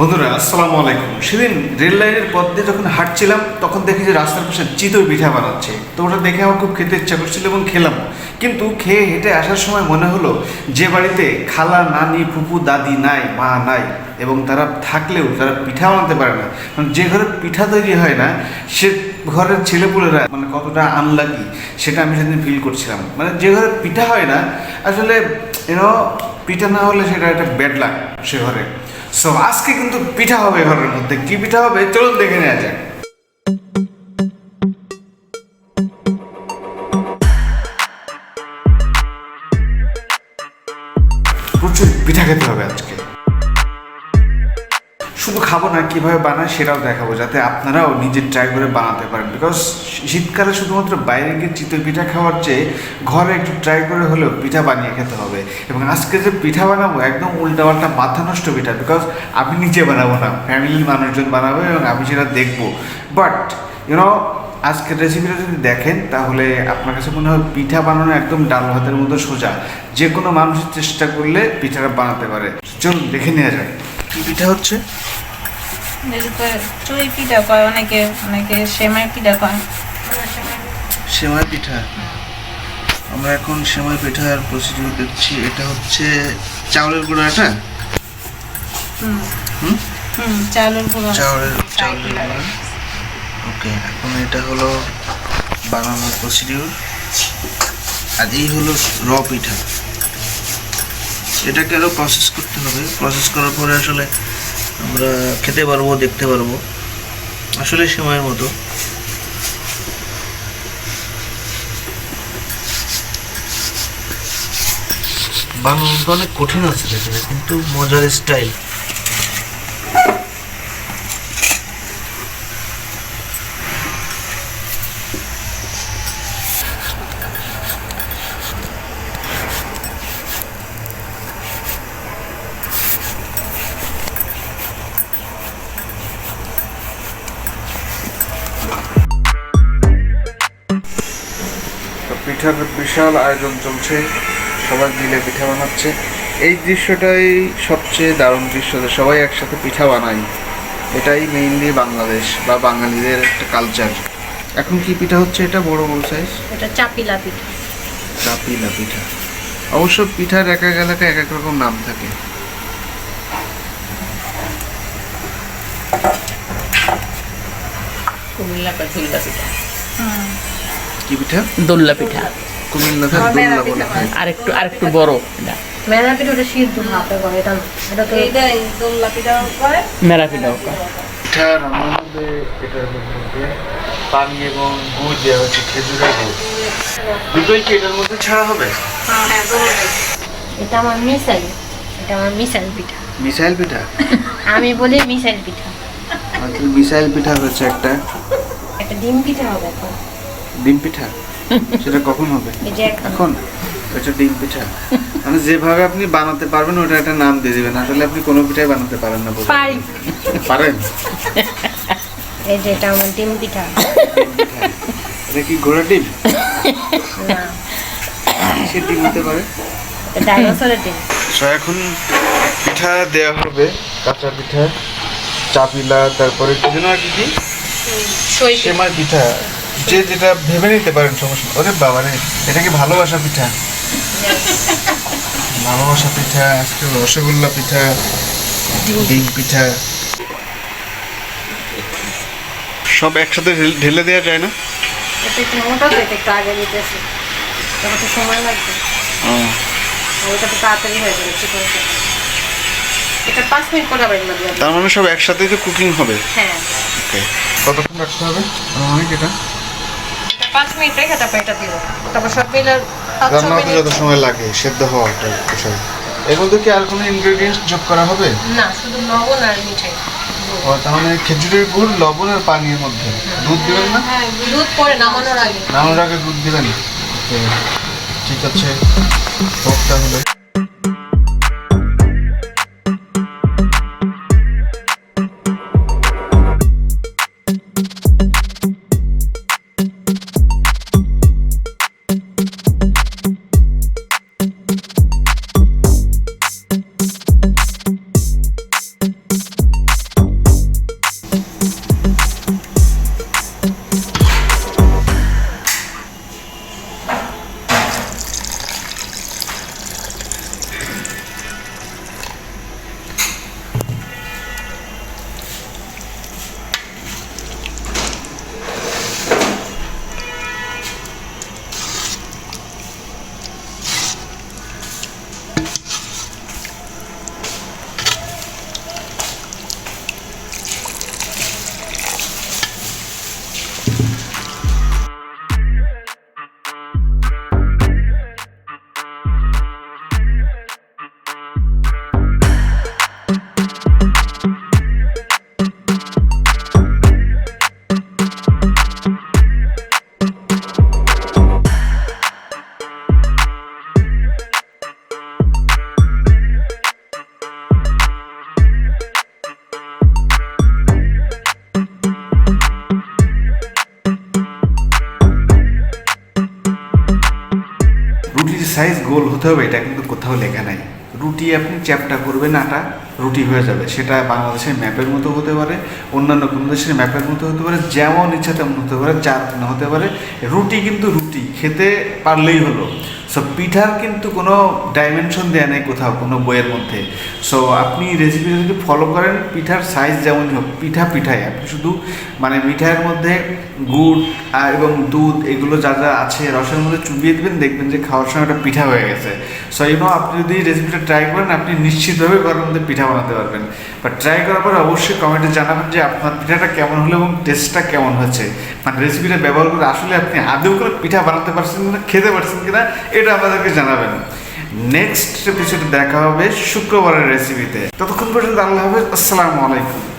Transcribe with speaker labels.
Speaker 1: বন্ধুরা আসসালামু আলাইকুম। সেদিন রেল লাইনের পথ দিয়ে যখন হাঁটছিলাম তখন দেখি যে রাস্তার পাশে চিতই পিঠা বানাচ্ছে। তো ওটা দেখে আমার খুব খেতে ইচ্ছা করছিল এবং খেলাম। কিন্তু খেয়ে হেঁটে আসার সময় মনে হলো যে বাড়িতে খালা, নানি, ফুপু, দাদি নাই, মা নাই এবং তারা থাকলেও তারা পিঠা বানাতে পারে না, মানে যে ঘরে পিঠা তৈরি হয় না সে ঘরের ছেলেপুলেরা মানে কতটা আনলাকি সেটা আমি সেদিন ফিল করছিলাম। মানে যে ঘরে পিঠা হয় না আসলে পিঠা না হলে সেটা একটা ব্যাড লাক সে ঘরে। সো আজকে কিন্তু পিঠা হবে ঘরের মধ্যে। কি পিঠা হবে চলুন দেখে নেওয়া যাক। প্রচুর পিঠা খেতে হবে আজকে। শুধু খাবো না, কীভাবে বানায় সেটাও দেখাবো, যাতে আপনারাও নিজে ট্রাই করে বানাতে পারেন। বিকজ শীতকালে শুধুমাত্র বাইরে গিয়ে চিতই পিঠা খাওয়ার চেয়ে ঘরে একটু ট্রাই করে হলেও পিঠা বানিয়ে খেতে হবে। এবং আজকে যে পিঠা বানাবো একদম উল্টাপাল্টা মাথা নষ্ট পিঠা। বিকজ আমি নিজে বানাবো না, ফ্যামিলির মানুষজন বানাবো এবং আমি সেটা দেখবো। বাট আজকের রেসিপিটা যদি দেখেন তাহলে আপনার কাছে মনে হয় পিঠা বানানো একদম ডাল ভাতের মতো সোজা। যে কোনো মানুষের চেষ্টা করলে পিঠাটা বানাতে পারে। চলুন দেখে নেওয়া যায় কি পিঠা হচ্ছে।
Speaker 2: চুই পিঠা কয়, অনেকে অনেকে সেমাই পিঠা কয়।
Speaker 1: সেমাই পিঠা, আমরা এখন সেমাই পিঠার প্রসিডিউর দেখছি। এটা হচ্ছে চাউলের গুঁড়াটা।
Speaker 2: চাউলের গুঁড়া,
Speaker 1: চাউলের গুঁড়া। ওকে, এখন এটা হলো বানানোর প্রসিডিউর। আর এই হলো র পিঠা। এটাকে আরও প্রসেস করতে হবে। প্রসেস করার পরে আসলে আমরা খেতে পারবো, দেখতে পারবো। আসলে সময়ের মতো বানানোটা অনেক কঠিন আছে দেখে, কিন্তু মজার স্টাইল। পিঠার বিশাল আয়োজন চলছে, সবাই মিলে পিঠা বানাচ্ছে। এই দৃশ্যটাই সবচেয়ে দারুণ দৃশ্য, যে সবাই একসাথে পিঠা বানাই। এটাই মেইনলি বাংলাদেশ বা বাঙালিদের একটা কালচার। এখন কি পিঠা হচ্ছে এটা? বড় বড় সাইজ,
Speaker 2: এটা চাপিলা পিঠা।
Speaker 1: চাপিলা পিঠা। অবশ্য পিঠার এক এক এলাকায় এক এক রকম নাম থাকে।
Speaker 2: কুমিল্লা দোল্লা পিঠা।
Speaker 1: কি পিঠা?
Speaker 2: দোল্লা পিঠা।
Speaker 1: কুমিল্লাতে দোল্লা বলে।
Speaker 2: আরেকটু বড় এটা। মেরা পিঠা ওটা সিদ্ধ ভাতে করে, এটা এটা তো এইটাই দোল্লা পিঠাও করে, মেরা পিঠাও করে।
Speaker 1: পিঠা রান্নার মধ্যে এটার মধ্যে পানি এবং গুড় দেওয়া হচ্ছে, খেজুরের গুড়। দুটোই কি এটার মধ্যে ছাড়া হবে?
Speaker 2: হ্যাঁ, এটা আমার মিসাইল পিঠা।
Speaker 1: মিসাইল পিঠা?
Speaker 2: আমি বলি মিসাইল পিঠা।
Speaker 1: মিসাইল পিঠা হচ্ছে একটা
Speaker 2: ডিম পিঠা হবে এখন।
Speaker 1: ডিম পিঠা? সেটা কখন হবে?
Speaker 2: এই যে
Speaker 1: এখন এটা ডিম পিঠা। মানে যেভাবে আপনি বানাতে পারবেন ওটা একটা নাম দিয়ে দিবেন। আসলে আপনি কোনো পিঠাই বানাতে পারেন না। পারেন?
Speaker 2: এই যে এটা আমার ডিম পিঠা।
Speaker 1: এটা কি ঘোড়া ডিম?
Speaker 2: না,
Speaker 1: সে ডিম হতে পারে,
Speaker 2: ডাইনোসরের ডিম।
Speaker 1: এখন পিঠা দেওয়া হবে, কাঁচা পিঠা, চাপিলা, তারপরে কি যেন আর কি সেমাই পিঠা। যে যেটা ভেবে নিতে পারেন, সমস্যা। ওরে বাবা রে, এটা কি ভালোবাসা পিঠা? ভালোবাসা পিঠা। আজকে রসগোল্লা পিঠা, ডিম পিঠা, সব একসাথে ঢেলে দেওয়া যায় না?
Speaker 2: এটা একটু মোটা তো, এটা একটু আগে দিতেছি, এটা তো সময় লাগবে। ওইটা তো তাড়াতাড়ি হয়ে যাবে, ঠিক আছে। এটা 5 মিনিট পরে আবার লাগবে।
Speaker 1: তার মানে সব একসাথেই তো কুকিং হবে?
Speaker 2: হ্যাঁ।
Speaker 1: ওকে, কতক্ষণ রাখতে হবে? অনেক। এটা
Speaker 2: 5 মিনিট রেখে তারপর এটা দিব। তারপর সব মিলে
Speaker 1: রান্না করতে যত সময় লাগে সেদ্ধ হওয়াটা বিষয়। এর মধ্যে কি আর কোনো ইনগ্রেডিয়েন্টস যোগ করা হবে?
Speaker 2: না, শুধু লবণ আর মিঠাই।
Speaker 1: ও, তার মানে খেজুরের গুড়, লবণ আর পানির মধ্যে। দুধ দিবেন না?
Speaker 2: হ্যাঁ, দুধ পরে নামানোর আগে।
Speaker 1: নামানোর আগে দুধ দিবেন? ওকে, ঠিক আছে, হোক তাহলে। সাইজ গোল হতে হবে এটা কিন্তু কোথাও লেখা নাই। রুটি আপনি চ্যাপটা করবেন, আটা রুটি হয়ে যাবে। সেটা বাংলাদেশের ম্যাপের মতো হতে পারে, অন্যান্য কোনো দেশের ম্যাপের মতো হতে পারে, যেমন ইচ্ছা তেমন হতে পারে, চার হতে পারে। রুটি কিন্তু রুটি খেতে পারলেই হলো। সো পিঠার কিন্তু কোনো ডাইমেনশন দেওয়া নেই কোথাও কোনো বইয়ের মধ্যে। সো আপনি রেসিপিটা যদি ফলো করেন, পিঠার সাইজ যেমনই হোক, পিঠা পিঠাই। আপনি শুধু মানে মিঠাইয়ের মধ্যে গুড় এবং দুধ এগুলো যা যা আছে রসের মধ্যে চুবিয়ে দেবেন, দেখবেন যে খাওয়ার সময় একটা পিঠা হয়ে গেছে। সো আপনি যদি রেসিপিটা ট্রাই করেন, আপনি নিশ্চিতভাবে ঘরের মধ্যে পিঠা বানাতে পারবেন। বাট ট্রাই করার পরে অবশ্যই কমেন্টে জানাবেন যে আপনার পিঠাটা কেমন হলো এবং টেস্টটা কেমন হয়েছে। মানে রেসিপিটা ব্যবহার করে আসলে আপনি আদৌ করে পিঠা বানাতে পারছেন কিনা, খেতে পারছেন কিনা, এটা আমাদেরকে জানাবেন। নেক্সট এপিসোডে দেখা হবে শুক্রবারের রেসিপিতে। ততক্ষণ পর্যন্ত আল্লাহ হাফেজ, আসসালামু আলাইকুম।